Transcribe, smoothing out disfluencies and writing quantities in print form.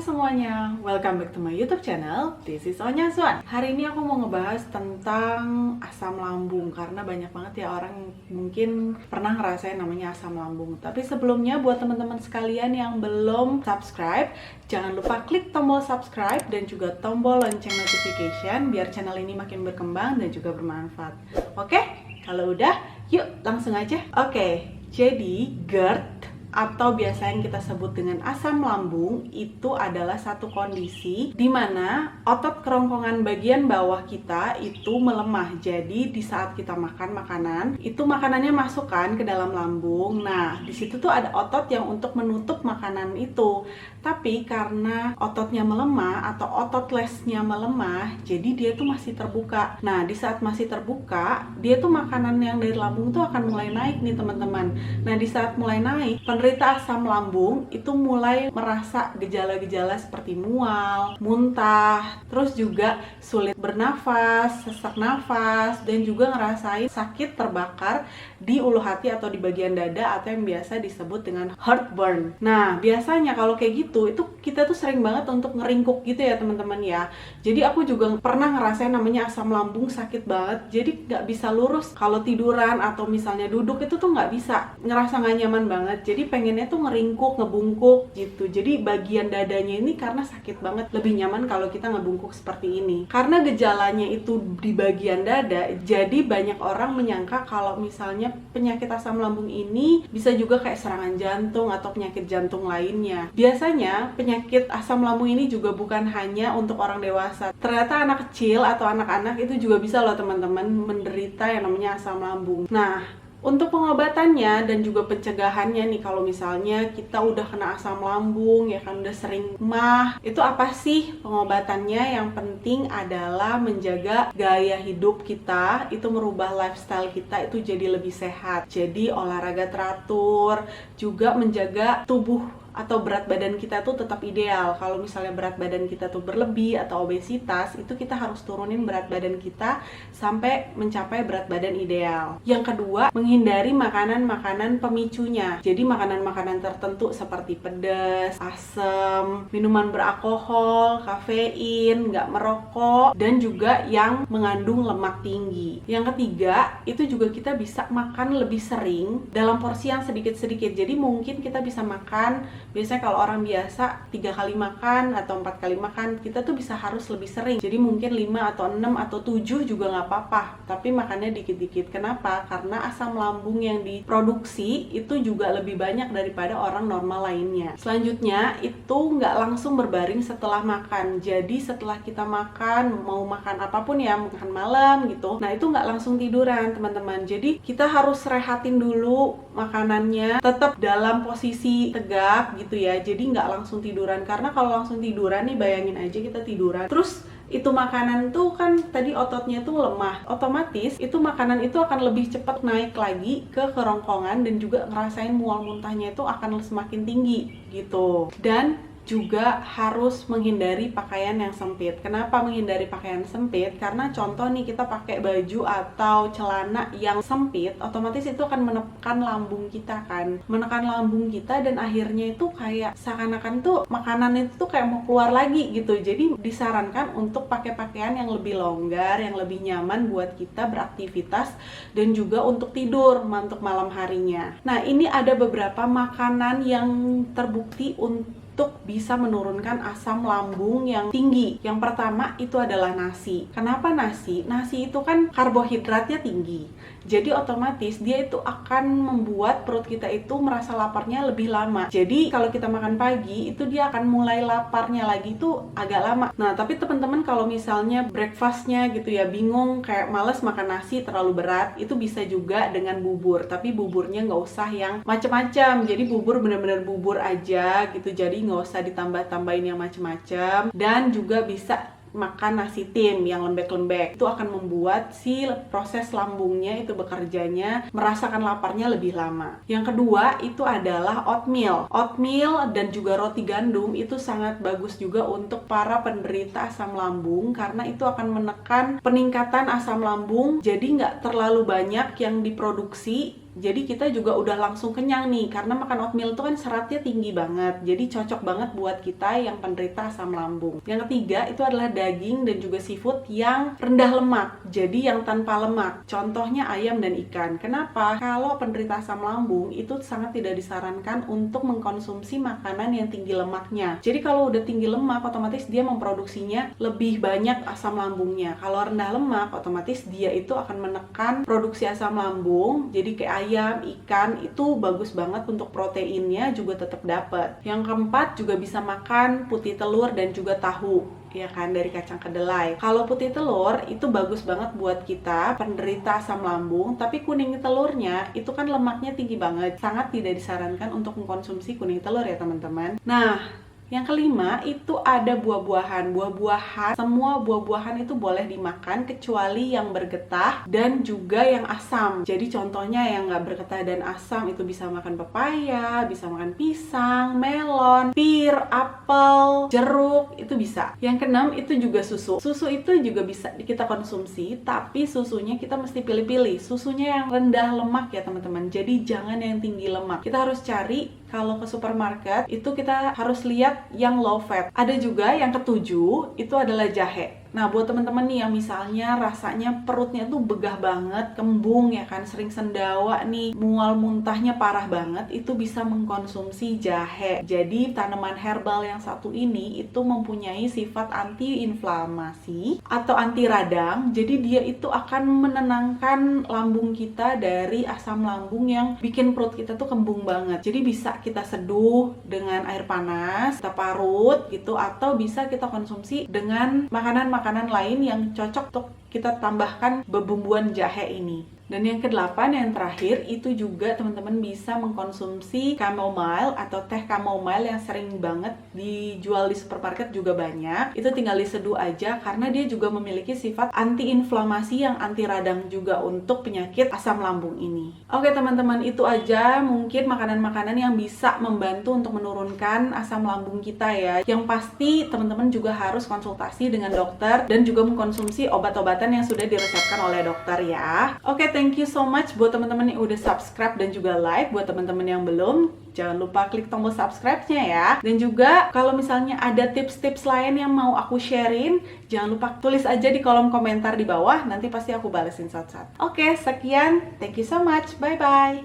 semuanya, welcome back to my YouTube channel. This is Onya Swan. Hari ini aku mau ngebahas tentang asam lambung karena banyak banget ya orang mungkin pernah ngerasain namanya asam lambung. Tapi sebelumnya buat teman-teman sekalian yang belum subscribe, jangan lupa klik tombol subscribe dan juga tombol lonceng notification biar channel ini makin berkembang dan juga bermanfaat. Oke, kalau udah, yuk langsung aja. Oke, jadi GERD atau biasa yang kita sebut dengan asam lambung itu adalah satu kondisi di mana otot kerongkongan bagian bawah kita itu melemah. Jadi di saat kita makan makanan, itu makanannya masuk kan ke dalam lambung. Nah, di situ tuh ada otot yang untuk menutup makanan itu. Tapi karena ototnya melemah atau otot lesnya melemah, jadi dia tuh masih terbuka. Nah, di saat masih terbuka, dia tuh makanan yang dari lambung tuh akan mulai naik nih teman-teman. Nah, di saat mulai naik, penderita asam lambung itu mulai merasa gejala-gejala seperti mual, muntah, terus juga sulit bernafas, sesak nafas, dan juga ngerasain sakit terbakar di ulu hati atau di bagian dada atau yang biasa disebut dengan heartburn. Nah, biasanya kalau kayak gitu, itu kita tuh sering banget untuk ngeringkuk gitu ya teman-teman ya. Jadi aku juga pernah ngerasain namanya asam lambung sakit banget. Jadi nggak bisa lurus kalau tiduran atau misalnya duduk itu tuh nggak bisa, ngerasa nggak nyaman banget. Jadi pengennya tuh ngeringkuk, ngebungkuk gitu. Jadi bagian dadanya ini karena sakit banget, lebih nyaman kalau kita ngebungkuk seperti ini. Karena gejalanya itu di bagian dada, jadi banyak orang menyangka kalau misalnya penyakit asam lambung ini bisa juga kayak serangan jantung atau penyakit jantung lainnya. Biasanya penyakit asam lambung ini juga bukan hanya untuk orang dewasa. Ternyata anak kecil atau anak-anak itu juga bisa loh teman-teman menderita yang namanya asam lambung. Nah, untuk pengobatannya dan juga pencegahannya nih, kalau misalnya kita udah kena asam lambung ya kan, udah sering mah, itu apa sih pengobatannya? Yang penting adalah menjaga gaya hidup kita, itu merubah lifestyle kita itu jadi lebih sehat. Jadi olahraga teratur, juga menjaga tubuh atau berat badan kita tuh tetap ideal. Kalau misalnya berat badan kita tuh berlebih atau obesitas, itu kita harus turunin berat badan kita sampai mencapai berat badan ideal. Yang kedua, menghindari makanan-makanan pemicunya. Jadi makanan-makanan tertentu seperti pedas, asam, minuman beralkohol, kafein, nggak merokok, dan juga yang mengandung lemak tinggi. Yang ketiga, itu juga kita bisa makan lebih sering dalam porsi yang sedikit-sedikit. Jadi mungkin kita bisa makan, biasanya kalau orang biasa 3 kali makan atau 4 kali makan, kita tuh bisa harus lebih sering. Jadi mungkin 5 atau 6 atau 7 juga nggak apa-apa, tapi makannya dikit-dikit. Kenapa? Karena asam lambung yang diproduksi itu juga lebih banyak daripada orang normal lainnya. Selanjutnya, itu nggak langsung berbaring setelah makan. Jadi setelah kita makan, mau makan apapun ya, makan malam gitu, nah itu nggak langsung tiduran teman-teman. Jadi kita harus rehatin dulu makanannya, tetap dalam posisi tegak gitu ya, jadi nggak langsung tiduran. Karena kalau langsung tiduran nih, bayangin aja kita tiduran terus itu makanan tuh kan tadi ototnya tuh lemah, otomatis itu makanan itu akan lebih cepat naik lagi ke kerongkongan dan juga ngerasain mual muntahnya itu akan semakin tinggi gitu. Dan juga harus menghindari pakaian yang sempit. Kenapa menghindari pakaian sempit? Karena contoh nih, kita pakai baju atau celana yang sempit, otomatis itu akan menekan lambung kita kan, menekan lambung kita, dan akhirnya itu kayak seakan-akan tuh makanan itu tuh kayak mau keluar lagi gitu. Jadi disarankan untuk pakai pakaian yang lebih longgar, yang lebih nyaman buat kita beraktivitas dan juga untuk tidur untuk malam harinya. Nah, ini ada beberapa makanan yang terbukti untuk bisa menurunkan asam lambung yang tinggi. Yang pertama itu adalah nasi. Kenapa nasi? Nasi itu kan karbohidratnya tinggi. Jadi otomatis dia itu akan membuat perut kita itu merasa laparnya lebih lama. Jadi kalau kita makan pagi, itu dia akan mulai laparnya lagi itu agak lama. Nah, tapi teman-teman kalau misalnya breakfastnya gitu ya, bingung, kayak males makan nasi terlalu berat, itu bisa juga dengan bubur. Tapi buburnya nggak usah yang macam-macam. Jadi bubur bener-bener bubur aja gitu. Jadi nggak usah ditambah-tambahin yang macam-macam. Dan juga bisa makan nasi tim yang lembek-lembek. Itu akan membuat si proses lambungnya itu bekerjanya, merasakan laparnya lebih lama. Yang kedua itu adalah oatmeal. Oatmeal dan juga roti gandum itu sangat bagus juga untuk para penderita asam lambung karena itu akan menekan peningkatan asam lambung. Jadi nggak terlalu banyak yang diproduksi Jadi kita juga udah langsung kenyang nih, karena makan oatmeal itu kan seratnya tinggi banget. Jadi cocok banget buat kita yang penderita asam lambung. Yang ketiga itu adalah daging dan juga seafood yang rendah lemak. Jadi yang tanpa lemak. Contohnya ayam dan ikan. Kenapa? Kalau penderita asam lambung itu sangat tidak disarankan untuk mengkonsumsi makanan yang tinggi lemaknya. Jadi kalau udah tinggi lemak, otomatis dia memproduksinya lebih banyak asam lambungnya. Kalau rendah lemak, otomatis dia itu akan menekan produksi asam lambung. Jadi kayak ayam, ikan itu bagus banget untuk proteinnya juga tetap dapat. Yang keempat juga bisa makan putih telur dan juga tahu, ya kan, dari kacang kedelai. Kalau putih telur itu bagus banget buat kita penderita asam lambung, tapi kuning telurnya itu kan lemaknya tinggi banget. Sangat tidak disarankan untuk mengkonsumsi kuning telur ya teman-teman. Nah, yang kelima itu ada buah-buahan. Buah-buahan, semua buah-buahan itu boleh dimakan kecuali yang bergetah dan juga yang asam. Jadi contohnya yang nggak bergetah dan asam itu bisa makan pepaya, bisa makan pisang, melon, pir, apel, jeruk, itu bisa. Yang keenam itu juga susu. Susu itu juga bisa kita konsumsi, tapi susunya kita mesti pilih-pilih. Susunya yang rendah lemak ya teman-teman. Jadi jangan yang tinggi lemak. Kita harus cari, kalau ke supermarket itu kita harus lihat yang low fat. Ada juga yang ketujuh itu adalah jahe. Nah, buat teman-teman nih yang misalnya rasanya perutnya tuh begah banget, kembung ya kan, sering sendawa nih, mual muntahnya parah banget, itu bisa mengkonsumsi jahe. Jadi tanaman herbal yang satu ini itu mempunyai sifat anti-inflamasi atau anti radang. Jadi dia itu akan menenangkan lambung kita dari asam lambung yang bikin perut kita tuh kembung banget. Jadi bisa kita seduh dengan air panas, kita parut gitu, atau bisa kita konsumsi dengan makanan lain yang cocok untuk kita tambahkan bebumbuan jahe ini. Dan yang kedelapan, yang terakhir, itu juga teman-teman bisa mengkonsumsi chamomile atau teh chamomile yang sering banget dijual di supermarket juga banyak. Itu tinggal diseduh aja karena dia juga memiliki sifat anti-inflamasi yang anti radang juga untuk penyakit asam lambung ini. Oke teman-teman, itu aja mungkin makanan-makanan yang bisa membantu untuk menurunkan asam lambung kita ya. Yang pasti teman-teman juga harus konsultasi dengan dokter dan juga mengkonsumsi obat-obatan yang sudah diresepkan oleh dokter ya. Oke, thank you so much buat teman-teman yang udah subscribe dan juga like. Buat teman-teman yang belum, jangan lupa klik tombol subscribe-nya ya. Dan juga kalau misalnya ada tips-tips lain yang mau aku sharing, jangan lupa tulis aja di kolom komentar di bawah. Nanti pasti aku balesin satu-satu. Oke, sekian. Thank you so much. Bye-bye.